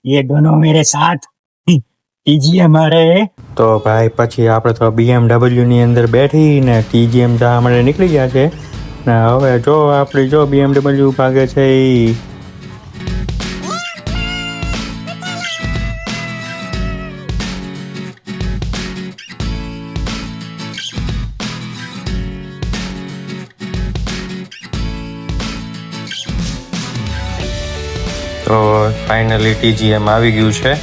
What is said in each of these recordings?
ये दोनों मेरे साथ कीजिए हमारे। તો ભાઈ પછી આપણે તો BMW ની અંદર બેઠીને TGM જવા માટે નીકળી ગયા છે ને હવે જો આપણી જો BMW ભાગે છે ઈ તો ફાઇનલી TGM આવી ગયું છે,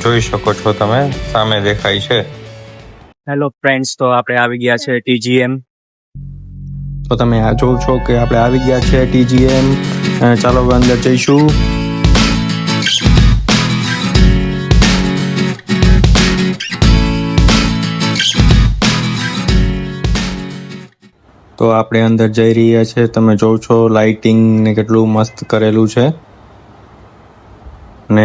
જોઈ શકો છો તમે સામે દેખાય છે। હેલો ફ્રેન્ડ્સ, તો આપણે આવી ગયા છે TGM। તો તમે આ જોવો છો કે આપણે આવી ગયા છે TGM। ચાલો હવે અંદર જઈશું। તો આપણે અંદર જઈ રહ્યા છે, તમે જોવો છો લાઇટિંગ ને કેટલું મસ્ત કરેલું છે ને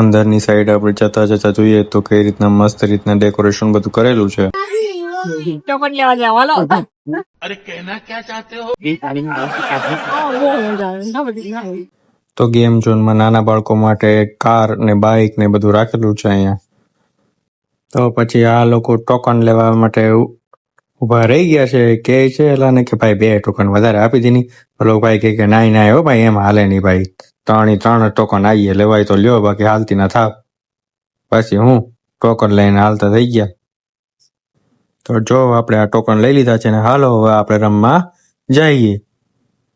અંદરની સાઈડ આપણે જતા જતા જોઈએ તો કઈ રીતના મસ્ત રીતના ડેકોરેશન બધું કરેલું છે। તો ગેમ ઝોનમાં નાના બાળકો માટે કાર ને બાઇક ને બધું રાખેલું છે અહીંયા। તો પછી આ લોકો ટોકન લેવા માટે ઉભા રહી ગયા છે, કે છે એલાને કે ભાઈ 2 ટોકન વધારે આપી દીની। પેલો ભાઈ કે નાઈ નાય હો ભાઈ, એમ હાલે નહીં ભાઈ, 3 ટોકન આવીએ લેવાય તો લ્યો, બાકી હાલતી ના થાવ। પછી હું ટોકન લઈને હાલતા થઈ ગયા। તો જો આપણે આ ટોકન લઈ લીધા છે ને હાલો હવે આપણે રમવા જઈએ।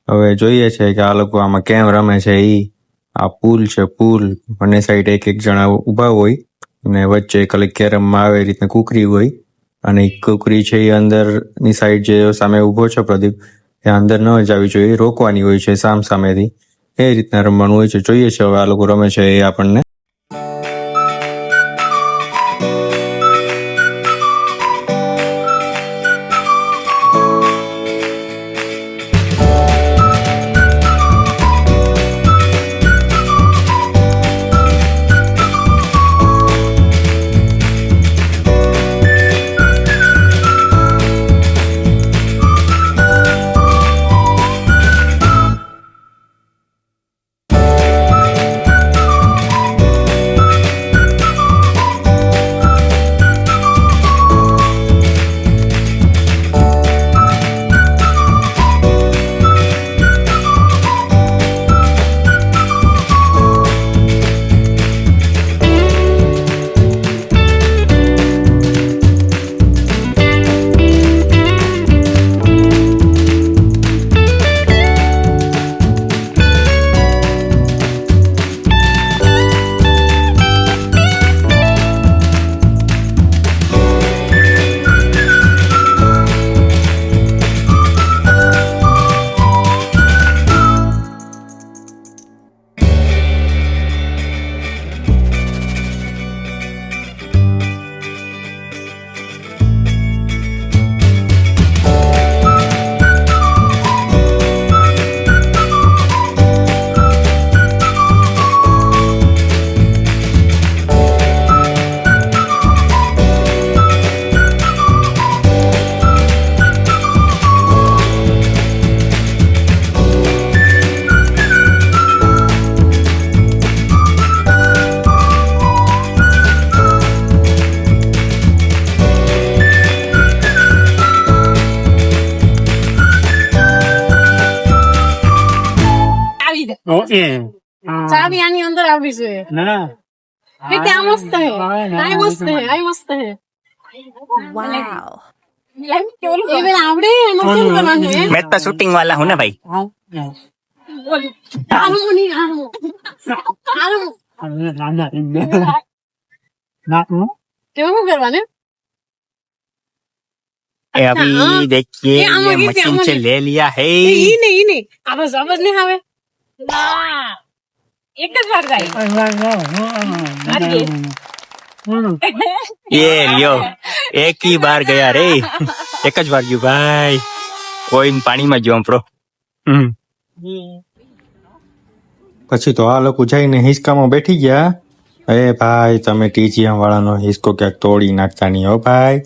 હવે જોઈએ છે કે આ લોકો આમાં કેમ રમે છે। આ પુલ છે, પુલ બંને સાઈડ એક જણા ઊભા હોય અને વચ્ચે ખાલી કેરમમાં આવે એ રીતના કુકરી હોય અને એક કુકરી છે એ અંદરની સાઈડ જે સામે ઊભો છે પ્રદીપ, એ અંદર ન જ આવી જોઈએ, રોકવાની હોય છે સામ સામેથી, એ રીતના રમવાનું હોય છે। જોઈએ છે હવે આ લોકો રમે છે એ આપણને। ચાવી આની અંદર આવી છે ના ત્યાં મસ્ત હે, આ મસ્ત હે, આ મસ્ત હે। વાવ, ये मेरा आवड़े एनो केम करवानो है। मैं तो शूटिंग वाला हूँ ना भाई। आलू नहीं खानो, आलू ना क्यों करवाने। अभी देखिए ये मशीन से ले लिया है। ये नहीं आवाज नहीं आवे ना, एक જ વાર ગાય। ये लियो, एक ही बार गया रे, एक જ વાર ગયું ભાઈ, કોઈ પાણીમાં ગયો આપણો। પછી તો આ લોકો જઈને હિસકામાં બેઠી ગયા। એ ભાઈ તમે TGM વાળાનો હિસકો ક્યાંક તોડી નાખતા નહીં હો ભાઈ।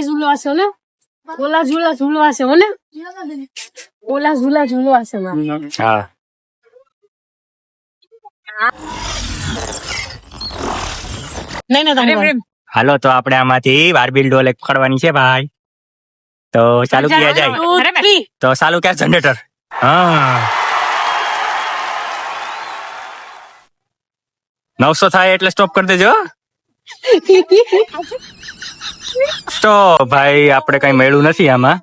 ઝુલા ઝુલવા છે ને ઓલા ઝુલા ઝુલવા છે હો ને ઓલા ઝુલા ઝુલવા છે મારે હા નહીં તમારે હાલો તો આપણે આમાંથી બાર્બી ડોલ એક પકડવાની છે ભાઈ તો ચાલુ કિયા જાય 2 3 તો ચાલુ ક્યાં જનરેટર હા 900 થાય એટલે સ્ટોપ કરી દેજો સ્ટોપ ભાઈ આપણે કઈ મળ્યું નથી આમાં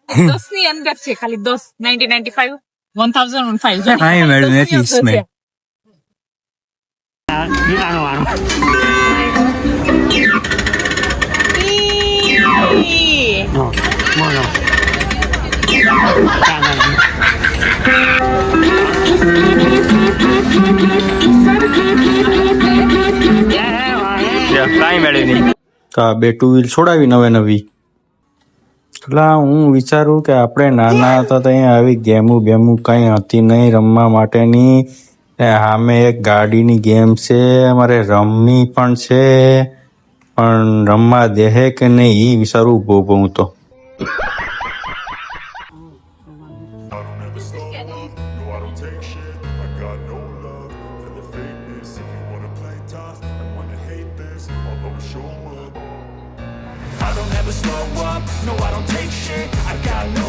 10 ની અંદર છે ખાલી 10 1995 1005 કઈ મળ્યું નથી इसमें કઈ મળ્યું નહીં તો આ બે ટુ વ્હીલ છોડાવી નવી એટલે હું વિચારું કે આપણે નાના હતા તો અહીંયા આવી ગેમો કઈ હતી નહીં રમવા માટેની સામે એક ગાડીની ગેમ છે અમારે રમવી પણ છે પણ રમવા દેહે કે નહીં એ વિચારું ઉભો હું તો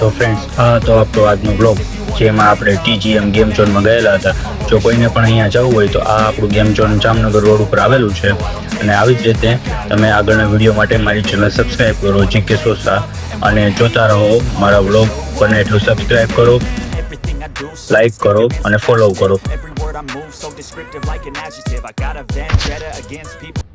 તો ફ્રેન્ડ્સ આ તો આપણો આજનો બ્લોગ જેમાં આપણે TGM ગેમ ઝોનમાં ગયેલા હતા જો કોઈને પણ અહીંયા જવું હોય તો આ આપણું ગેમ ઝોન જામનગર રોડ ઉપર આવેલું છે અને આવી જ રીતે તમે આગળના વિડીયો માટે મારી ચેનલ સબસ્ક્રાઈબ કરો GK સોસા અને જોતા રહો મારા બ્લોગ બને એટલું સબસ્ક્રાઈબ કરો લાઈક કરો અને ફોલો કરો. Every word I move so descriptive like an adjective. I got a vendetta against people.